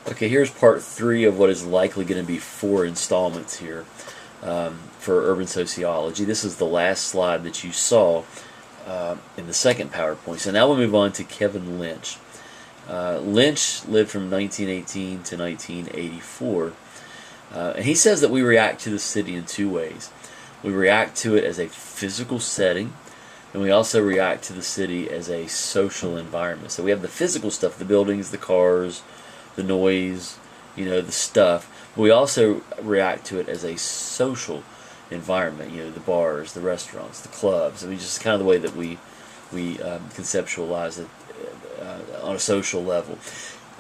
Okay, here's part 3 of what is likely going to be 4 installments here for urban sociology. This is the last slide that you saw in the second PowerPoint. So now we'll move on to Kevin Lynch. Lynch lived from 1918 to 1984, and he says that we react to the city in 2 ways. We react to it as a physical setting, and we also react to the city as a social environment. So we have the physical stuff, the buildings, the cars, the noise, the stuff. But we also react to it as a social environment, the bars, the restaurants, the clubs. I mean, just kind of the way that we conceptualize it on a social level.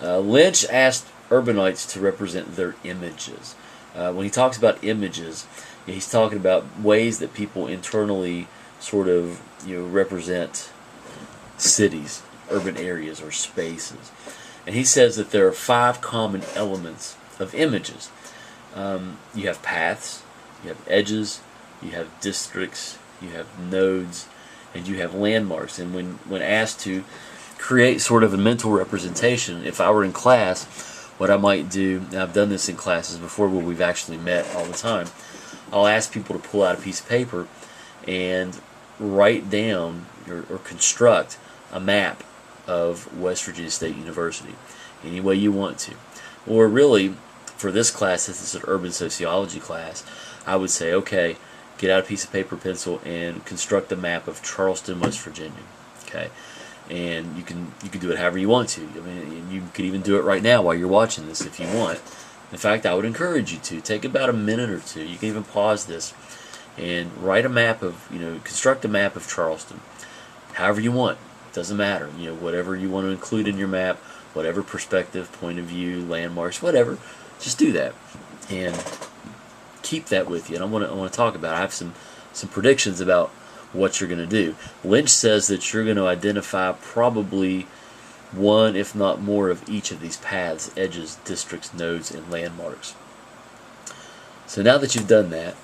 Lynch asked urbanites to represent their images. When he talks about images, he's talking about ways that people internally sort of represent cities, urban areas, or spaces. And he says that there are 5 common elements of images. You have paths, you have edges, you have districts, you have nodes, and you have landmarks. And when asked to create sort of a mental representation, if I were in class, what I might do, and I've done this in classes before where we've actually met all the time, I'll ask people to pull out a piece of paper and write down or construct a map of West Virginia State University any way you want to. Or really, for this class, since it's an urban sociology class, I would say, okay, get out a piece of paper, pencil, and construct a map of Charleston, West Virginia. Okay, and you can do it however you want to. I mean, you could even do it right now while you're watching this if you want. In fact, I would encourage you to take about a minute or two. You can even pause this and write a map of, construct a map of Charleston, however you want. Doesn't matter, whatever you want to include in your map, whatever perspective, point of view, landmarks, whatever. Just do that and keep that with you. And I want to talk about it. I have some predictions about what you're going to do. Lynch says that you're going to identify probably one, if not more, of each of these paths, edges, districts, nodes, and landmarks. So now that you've done that,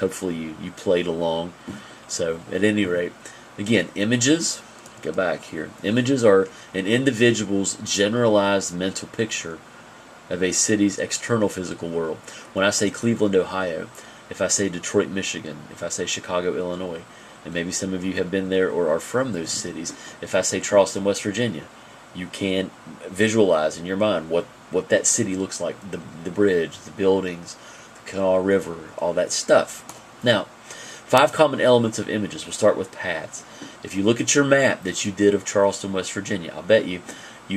hopefully you played along. So at any rate, again, images, go back here. Images are an individual's generalized mental picture of a city's external physical world. When I say Cleveland, Ohio, if I say Detroit, Michigan, if I say Chicago, Illinois, and maybe some of you have been there or are from those cities, if I say Charleston, West Virginia, you can visualize in your mind what that city looks like, the bridge, the buildings, the Canal River, all that stuff. Now, 5 common elements of images. We'll start with paths. If you look at your map that you did of Charleston, West Virginia, I'll bet you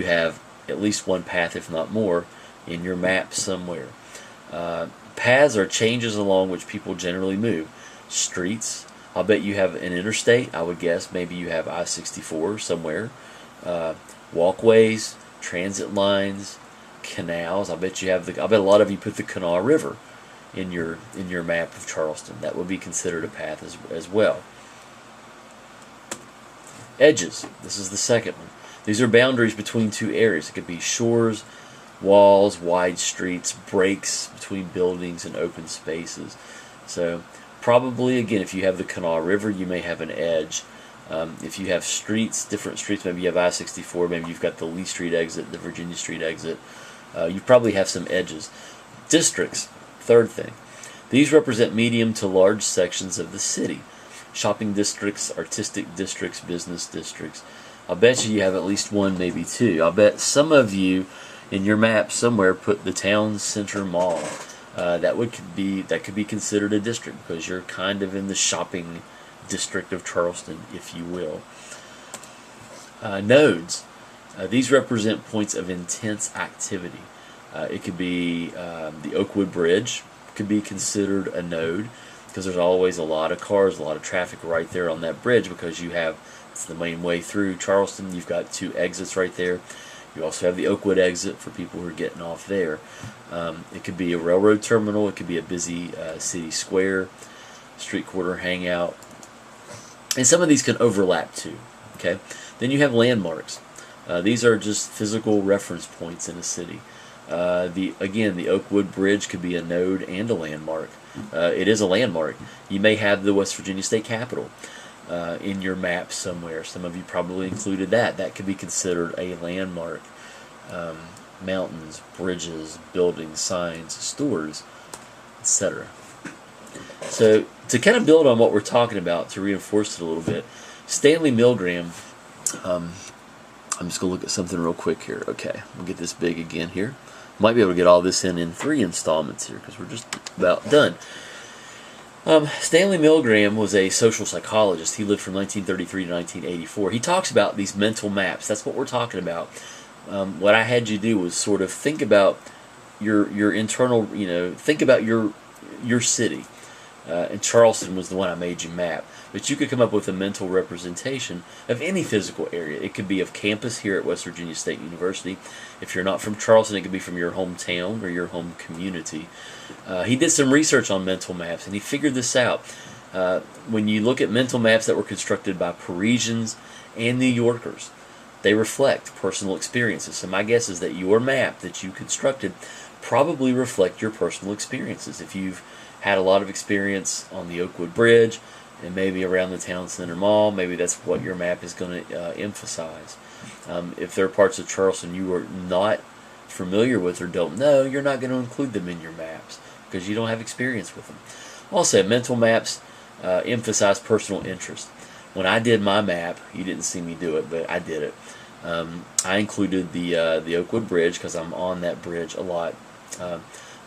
have at least one path, if not more, in your map somewhere. Paths are changes along which people generally move. Streets, I'll bet you have an interstate. I would guess maybe you have I-64 somewhere. Walkways, transit lines, canals. I bet a lot of you put the Canal River in your map of Charleston. That would be considered a path as well. Edges. This is the second one. These are boundaries between 2 areas. It could be shores, walls, wide streets, breaks between buildings and open spaces. So probably, again, if you have the Canal River, you may have an edge. If you have streets, different streets, maybe you have I-64, maybe you've got the Lee Street exit, the Virginia Street exit, you probably have some edges. Districts, third thing. These represent medium to large sections of the city. Shopping districts, artistic districts, business districts. I'll bet you have at least one, maybe 2. I'll bet some of you in your map somewhere put the town center mall. That could be considered a district because you're kind of in the shopping district of Charleston, if you will. Nodes. These represent points of intense activity. It could be the Oakwood Bridge could be considered a node because there's always a lot of cars, a lot of traffic right there on that bridge because it's the main way through Charleston. You've got 2 exits right there. You also have the Oakwood exit for people who are getting off there. It could be a railroad terminal. It could be a busy city square, street corner hangout. And some of these can overlap too. Okay. Then you have landmarks. These are just physical reference points in a city. The Oakwood Bridge could be a node and a landmark. It is a landmark. You may have the West Virginia State Capitol in your map somewhere. Some of you probably included that. That could be considered a landmark. mountains, bridges, buildings, signs, stores, etc. So to kind of build on what we're talking about, to reinforce it a little bit, Stanley Milgram, I'm just going to look at something real quick here. Okay, we'll get this big again here. Might be able to get all this in 3 installments here because we're just about done. Stanley Milgram was a social psychologist. He lived from 1933 to 1984. He talks about these mental maps. That's what we're talking about. What I had you do was sort of think about your internal, think about your city. And Charleston was the one I made you map. But you could come up with a mental representation of any physical area. It could be of campus here at West Virginia State University. If you're not from Charleston, it could be from your hometown or your home community. He did some research on mental maps, and he figured this out. When you look at mental maps that were constructed by Parisians and New Yorkers, they reflect personal experiences. So my guess is that your map that you constructed probably reflect your personal experiences. If you've had a lot of experience on the Oakwood Bridge and maybe around the town center mall, maybe that's what your map is going to emphasize. If there are parts of Charleston you are not familiar with or don't know, you're not going to include them in your maps because you don't have experience with them. Also, mental maps emphasize personal interest. When I did my map, you didn't see me do it, but I did it. I included the Oakwood Bridge because I'm on that bridge a lot.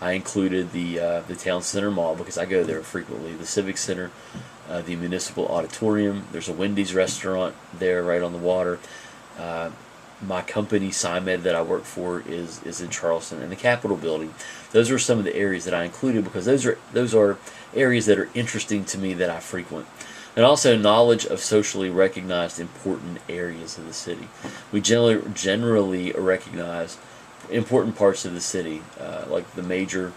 I included the town center mall because I go there frequently. The Civic Center, the Municipal Auditorium. There's a Wendy's restaurant there right on the water. My company, SciMed, that I work for is in Charleston, and the Capitol Building. Those are some of the areas that I included because those are areas that are interesting to me that I frequent. And also knowledge of socially recognized important areas of the city. We generally recognize important parts of the city, like the major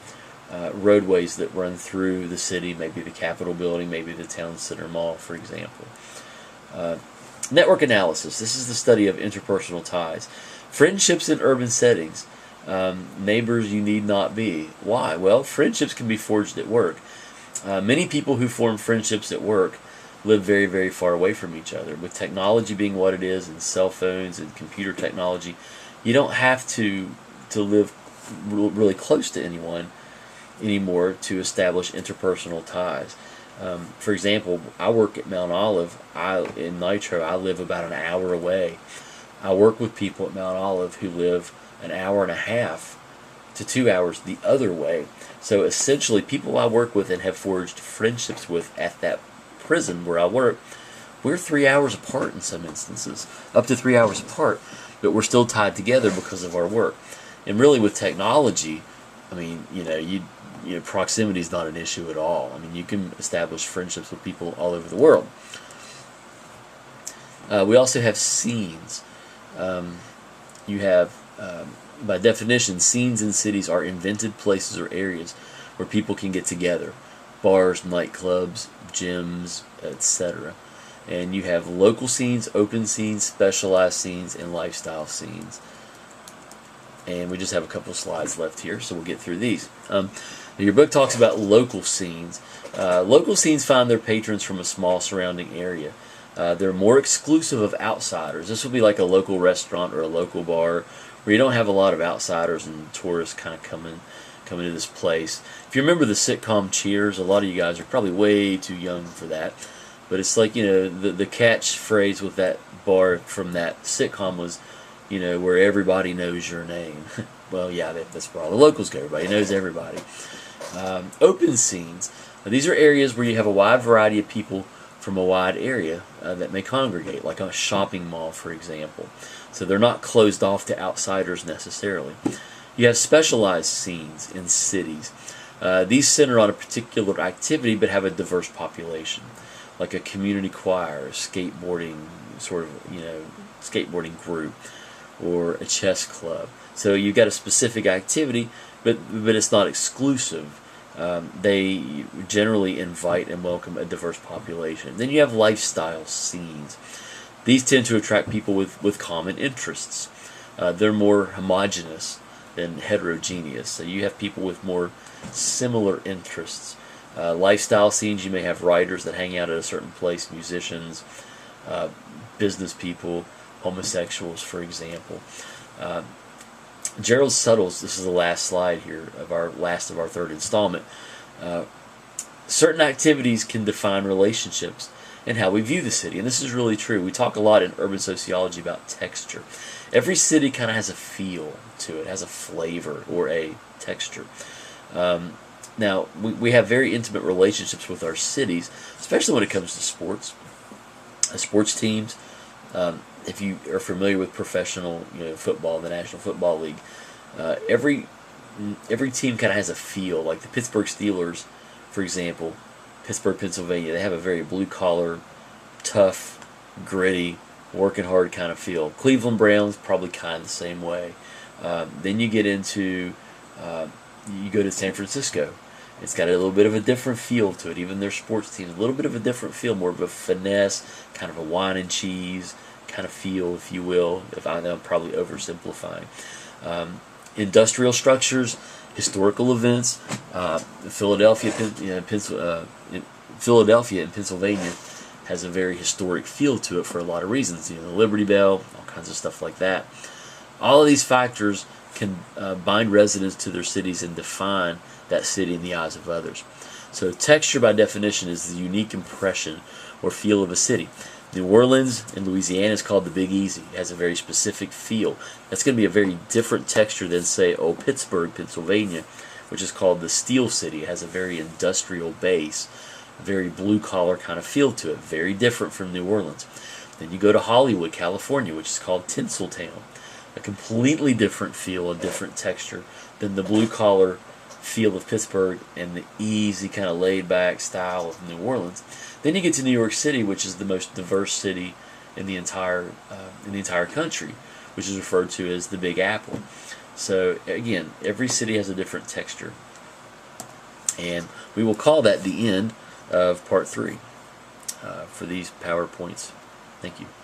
roadways that run through the city, maybe the Capitol Building, maybe the Town Center Mall, for example. Network analysis. This is the study of interpersonal ties. Friendships in urban settings. Neighbors you need not be. Why? Well, friendships can be forged at work. Many people who form friendships at work live very, very far away from each other. With technology being what it is, and cell phones and computer technology, you don't have to live really close to anyone anymore to establish interpersonal ties. For example, I work at Mount Olive. In Nitro, I live about an hour away. I work with people at Mount Olive who live an hour and a half to 2 hours the other way. So essentially, people I work with and have forged friendships with at that prison where I work, we're 3 hours apart in some instances, up to 3 hours apart, but we're still tied together because of our work. And really, with technology, I mean, proximity is not an issue at all. I mean, you can establish friendships with people all over the world. We also have scenes. You have, by definition, scenes in cities are invented places or areas where people can get together. Bars, nightclubs, gyms, etc. And you have local scenes, open scenes, specialized scenes, and lifestyle scenes. And we just have a couple slides left here, so we'll get through these. Your book talks about local scenes. Local scenes find their patrons from a small surrounding area. They're more exclusive of outsiders. This will be like a local restaurant or a local bar where you don't have a lot of outsiders and tourists kind of coming to this place. If you remember the sitcom Cheers, a lot of you guys are probably way too young for that. But it's like, the catchphrase with that bar from that sitcom was, where everybody knows your name. Well, yeah, that's where all the locals go. Everybody knows everybody. Open scenes. Now, these are areas where you have a wide variety of people from a wide area that may congregate, like a shopping mall, for example. So they're not closed off to outsiders necessarily. You have specialized scenes in cities. These center on a particular activity but have a diverse population, like a community choir, a skateboarding skateboarding group, or a chess club. So you've got a specific activity, but it's not exclusive. They generally invite and welcome a diverse population. Then you have lifestyle scenes. These tend to attract people with common interests. They're more homogeneous than heterogeneous. So you have people with more similar interests. Lifestyle scenes, you may have writers that hang out at a certain place, musicians, business people, homosexuals, for example. Gerald Suttles, this is the last slide here of our third installment. Certain activities can define relationships and how we view the city. And this is really true. We talk a lot in urban sociology about texture. Every city kind of has a feel to it, has a flavor or a texture. Now, we have very intimate relationships with our cities, especially when it comes to sports. Sports teams, if you are familiar with professional football, the National Football League, every team kind of has a feel. Like the Pittsburgh Steelers, for example, Pittsburgh, Pennsylvania, they have a very blue-collar, tough, gritty, working hard kind of feel. Cleveland Browns, probably kind of the same way. Then you get into, you go to San Francisco. It's got a little bit of a different feel to it. Even their sports teams, a little bit of a different feel, more of a finesse, kind of a wine and cheese kind of feel, if you will. If I know I'm probably oversimplifying. Industrial structures, historical events. Philadelphia in Pennsylvania has a very historic feel to it for a lot of reasons. The Liberty Bell, all kinds of stuff like that. All of these factors can bind residents to their cities and define that city in the eyes of others. So texture, by definition, is the unique impression or feel of a city. New Orleans in Louisiana is called the Big Easy. It has a very specific feel. That's going to be a very different texture than, say, Pittsburgh, Pennsylvania, which is called the Steel City. It has a very industrial base, a very blue-collar kind of feel to it. Very different from New Orleans. Then you go to Hollywood, California, which is called Tinseltown. A completely different feel, a different texture than the blue-collar feel of Pittsburgh and the easy kind of laid-back style of New Orleans. Then you get to New York City, which is the most diverse city in the entire country, which is referred to as the Big Apple. So again, every city has a different texture, and we will call that the end of part 3 for these PowerPoints. Thank you.